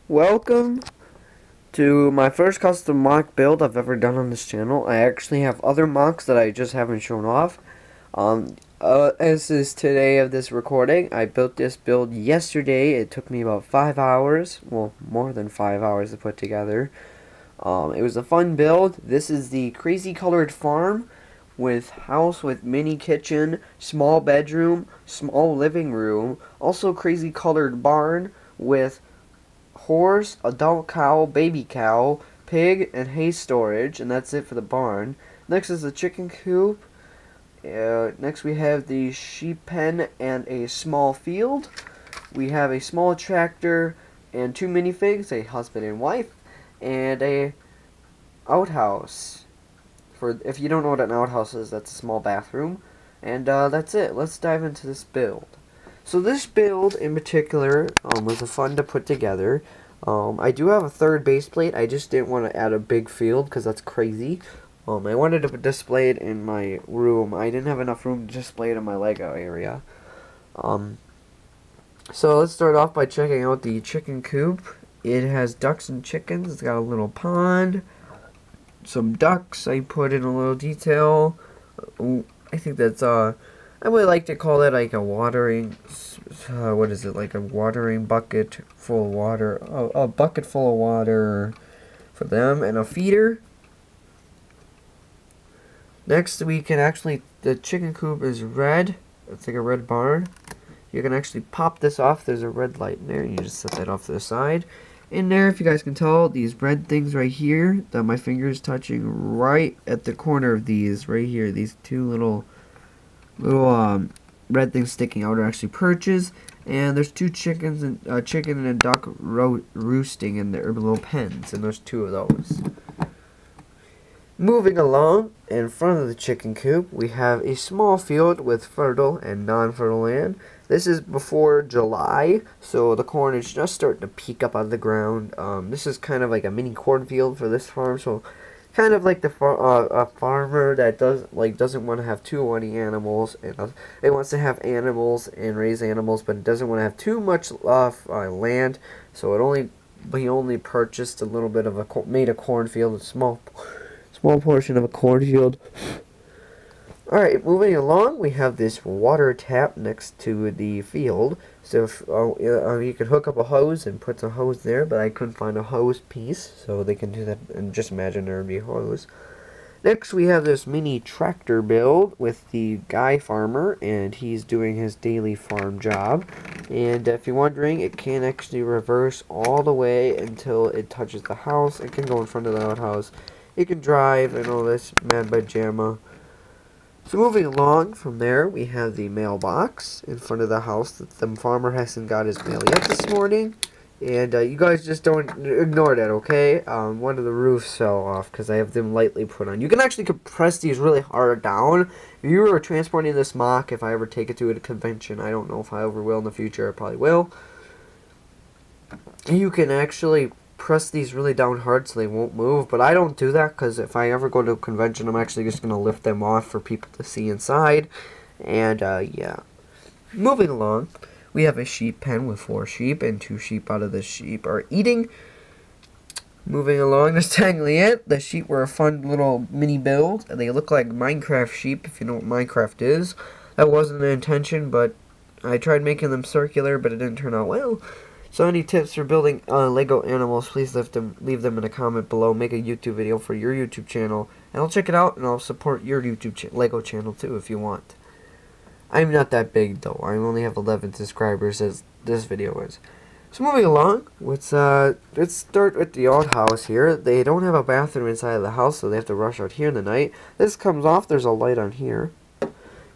Welcome to my first custom mock build I've ever done on this channel. I actually have other mocks that I just haven't shown off. As is today of this recording, I built this build yesterday. It took me about 5 hours, well, more than 5 hours to put together. It was a fun build. This is the crazy colored farm with house with mini kitchen, small bedroom, small living room, also crazy colored barn with horse, adult cow, baby cow, pig, and hay storage, and that's it for the barn. Next is the chicken coop. Next we have the sheep pen and a small field. We have a small tractor and 2 minifigs, a husband and wife, and a outhouse. For if you don't know what an outhouse is, that's a small bathroom. And that's it. Let's dive into this build. So this build in particular was fun to put together. I do have a third base plate. I just didn't want to add a big field because that's crazy. I wanted to display it in my room. I didn't have enough room to display it in my Lego area. So let's start off by checking out the chicken coop. It has ducks and chickens. It's got a little pond, some ducks. I put in a little detail. I think that's I would like to call it like a watering, what is it, like a watering bucket full of water, a bucket full of water for them, and a feeder. Next we can actually, the chicken coop is red, it's like a red barn. You can actually pop this off, there's a red light in there, and you just set that off to the side. In there, if you guys can tell, these red things right here, that my finger is touching right at the corner of these, right here, these two little red things sticking out are actually perches, and there's 2 chickens and a chicken and a duck roosting in their little pens, and there's 2 of those. Moving along, in front of the chicken coop, we have a small field with fertile and non-fertile land. This is before July, so the corn is just starting to peek up out of the ground. This is kind of like a mini cornfield for this farm, so kind of like the a farmer that doesn't want to have too many animals, and it wants to have animals and raise animals, but it doesn't want to have too much land. So he only purchased a little bit of made a cornfield, a small portion of a cornfield. Alright, moving along, we have this water tap next to the field. So if, you can hook up a hose and put the hose there, but I couldn't find a hose piece, so they can do that, and just imagine there would be a hose. Next we have this mini tractor build with the guy farmer, and he's doing his daily farm job. And if you're wondering, it can actually reverse all the way until it touches the house. It can go in front of the outhouse. It can drive and all this mad pajama. So moving along from there, we have the mailbox in front of the house that the farmer hasn't got his mail yet this morning. And you guys just don't ignore that, okay? One of the roofs fell off because I have them lightly put on. You can actually compress these really hard down. If you were transporting this mock, if I ever take it to a convention, I don't know if I ever will in the future, I probably will. You can actually press these really down hard so they won't move, but I don't do that because if I ever go to a convention, I'm actually just going to lift them off for people to see inside. And yeah, moving along, we have a sheep pen with 4 sheep, and 2 sheep out of the sheep are eating. Moving along, that's technically it. The sheep were a fun little mini build, and they look like Minecraft sheep, if you know what Minecraft is. That wasn't the intention, but I tried making them circular, but it didn't turn out well. So any tips for building Lego animals, please leave them in a comment below. Make a YouTube video for your YouTube channel, and I'll check it out, and I'll support your YouTube Lego channel too if you want. I'm not that big though. I only have 11 subscribers as this video is. So moving along, let's start with the outhouse here. They don't have a bathroom inside of the house, so they have to rush out here in the night. This comes off, there's a light on here.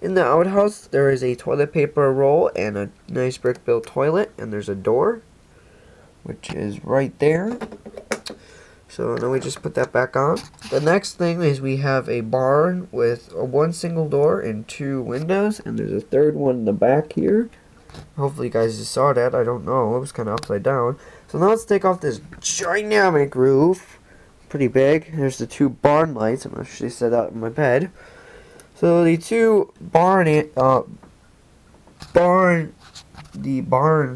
In the outhouse, there is a toilet paper roll and a nice brick-built toilet, and there's a door, which is right there. So now we just put that back on. The next thing is we have a barn with one single door and 2 windows, and there's a third one in the back here. Hopefully you guys just saw that. I don't know. It was kind of upside down. So now let's take off this dynamic roof. Pretty big. There's the 2 barn lights. I'm actually set out in my bed. So the 2 barn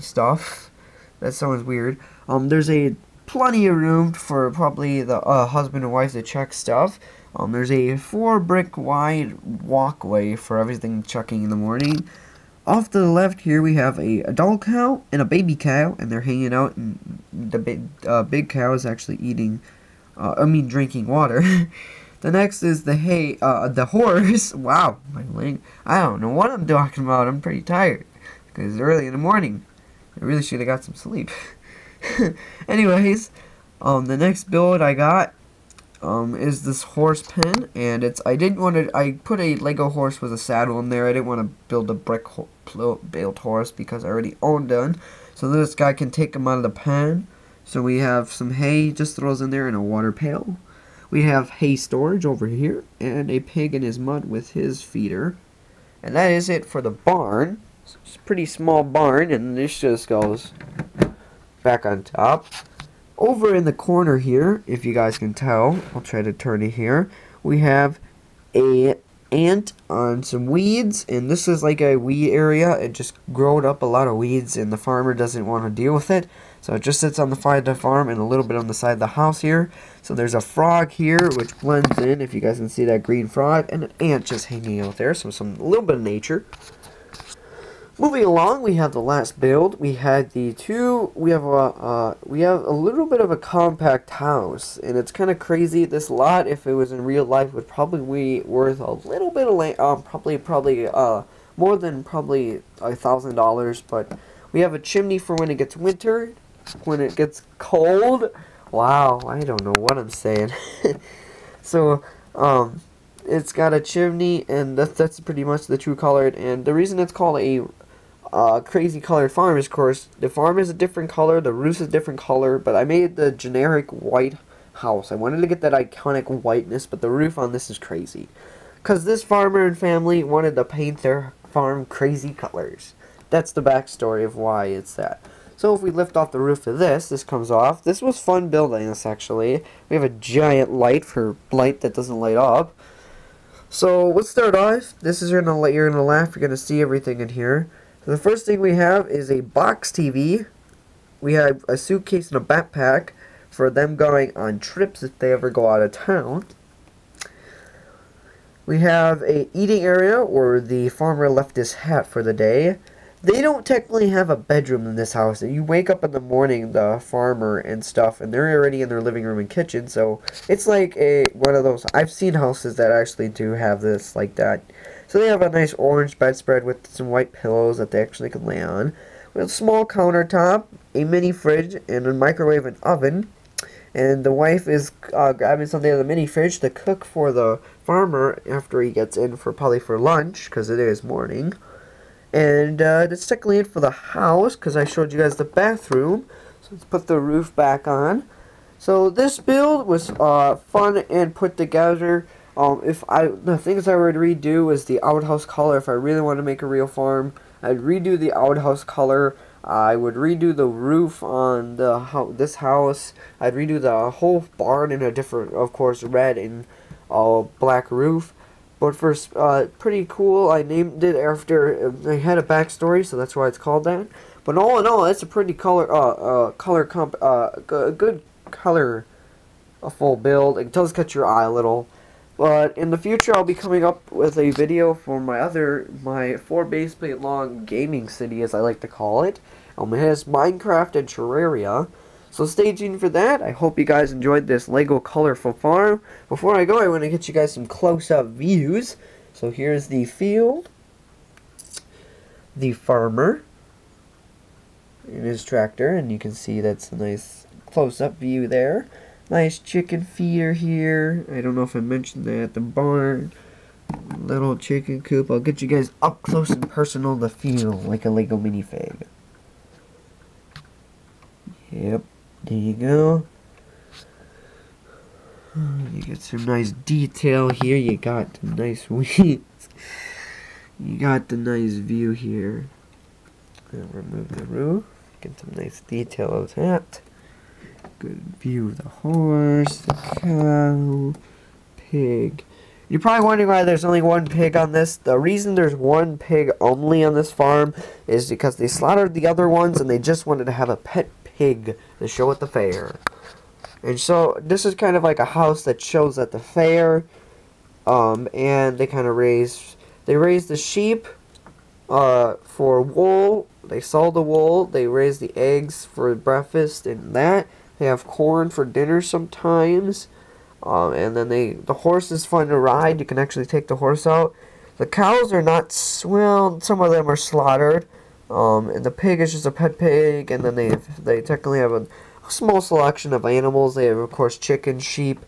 stuff That sounds weird. There's a plenty of room for probably the husband and wife to check stuff. There's a 4 brick wide walkway for everything checking in the morning. Off to the left here we have a adult cow and a baby cow, and they're hanging out, and the big cow is actually drinking water. The next is the horse. Wow, I don't know what I'm talking about. I'm pretty tired because it's early in the morning. I really should have got some sleep. Anyways, the next build I got is this horse pen, and I put a Lego horse with a saddle in there. I didn't want to build a built horse because I already owned one. So this guy can take him out of the pen. So we have some hay, just throws in there, in a water pail. We have hay storage over here, and a pig in his mud with his feeder. And that is it for the barn. It's a pretty small barn, and this just goes back on top. Over in the corner here, if you guys can tell, I'll try to turn it here, we have a ant on some weeds, and this is like a weed area. It just growed up a lot of weeds, and the farmer doesn't want to deal with it, so it just sits on the side of the farm and a little bit on the side of the house here. So there's a frog here which blends in, if you guys can see that green frog, and an ant just hanging out there, so a little bit of nature. Moving along, we have the last build. We have a little bit of a compact house, and it's kind of crazy. This lot, if it was in real life, would probably be worth a little bit of land, probably more than $1,000. But we have a chimney for when it gets winter, when it gets cold. Wow, I don't know what I'm saying. So, it's got a chimney, and that's pretty much the true color. And the reason it's called a crazy colored farm is, of course, the farm is a different color, the roof is a different color, but I made the generic white house. I wanted to get that iconic whiteness, but the roof on this is crazy. Because this farmer and family wanted to paint their farm crazy colors. That's the backstory of why it's that. So if we lift off the roof of this comes off. This was fun building this, actually. We have a giant light for light that doesn't light up. So let's start off. You're gonna laugh, you're gonna see everything in here. So the first thing we have is a box TV. We have a suitcase and a backpack for them going on trips if they ever go out of town. We have a eating area where the farmer left his hat for the day. They don't technically have a bedroom in this house. You wake up in the morning, the farmer and stuff, and they're already in their living room and kitchen. So it's like one of those. I've seen houses that actually do have this like that. So they have a nice orange bedspread with some white pillows that they actually can lay on. With a small countertop, a mini fridge, and a microwave and oven. And the wife is grabbing something out of the mini fridge to cook for the farmer after he gets in probably for lunch, because it is morning. And that's technically it for the house, because I showed you guys the bathroom. So let's put the roof back on. So this build was fun and put together. The things I would redo is the outhouse color. If I really want to make a real farm, I'd redo the outhouse color. I would redo the roof on this house. I'd redo the whole barn in a different, of course, red and black roof. But first, pretty cool. I named it after. I had a backstory, so that's why it's called that. But all in all, it's a pretty good color, a full build. It does catch your eye a little. But in the future, I'll be coming up with a video for my 4 base plate long gaming city, as I like to call it. It has Minecraft and Terraria. So stay tuned for that. I hope you guys enjoyed this Lego colorful farm. Before I go, I want to get you guys some close-up views. So here's the field, the farmer in his tractor, and you can see that's a nice close-up view there. Nice chicken feeder here. I don't know if I mentioned that. The barn. Little chicken coop. I'll get you guys up close and personal to feel like a Lego minifig. Yep. There you go. You get some nice detail here. You got the nice weeds. You got the nice view here. I'll remove the roof. Get some nice detail of that. Good view of the horse, the cow, pig, You're probably wondering why there's only one pig on this. The reason there's one pig only on this farm is because they slaughtered the other ones and they just wanted to have a pet pig to show at the fair. And so this is kind of like a house that shows at the fair. And they kind of raise the sheep for wool. They sell the wool. They raise the eggs for breakfast and that. They have corn for dinner sometimes. And then the horse is fun to ride. You can actually take the horse out. The cows are not, well, some of them are slaughtered. And the pig is just a pet pig. And then they technically have a small selection of animals. They have, of course, chickens, sheep,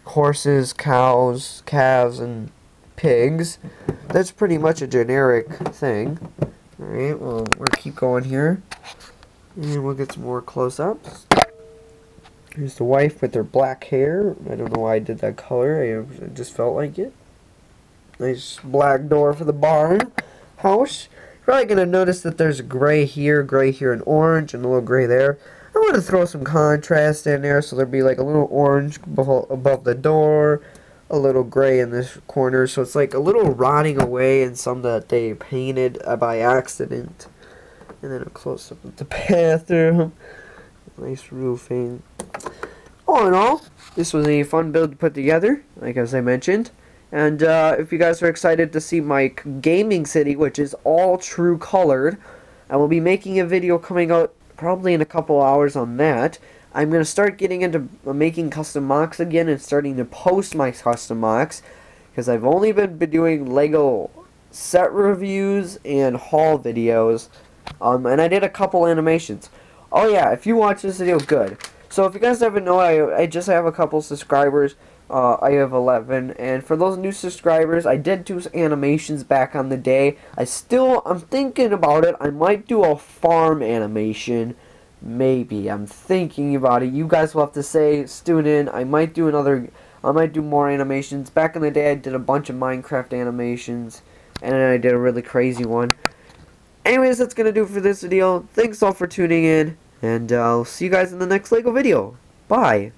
horses, cows, calves, and pigs. That's pretty much a generic thing. Alright, well, we'll keep going here. And we'll get some more close-ups. Here's the wife with her black hair. I don't know why I did that color. I just felt like it. Nice black door for the barn house. You're probably going to notice that there's gray here, and orange, and a little gray there. I want to throw some contrast in there so there'd be like a little orange above the door, a little gray in this corner. So it's like a little rotting away and some that they painted by accident. And then a close-up of the bathroom. Nice roofing. All in all, this was a fun build to put together, like as I mentioned. And if you guys are excited to see my gaming city, which is all true colored, I will be making a video coming out probably in a couple hours on that. I'm going to start getting into making custom MOCs again and starting to post my custom MOCs, because I've only been doing LEGO set reviews and haul videos, and I did a couple animations. Oh yeah, if you watch this video, good. So if you guys haven't know, I just have a couple subscribers. I have 11, and for those new subscribers, I did do animations back on the day. I'm thinking about it. I might do a farm animation, maybe. I'm thinking about it. You guys will have to say, tune in. I might do more animations. Back in the day, I did a bunch of Minecraft animations, and then I did a really crazy one. Anyways, that's gonna do it for this video. Thanks all for tuning in, and I'll see you guys in the next LEGO video. Bye.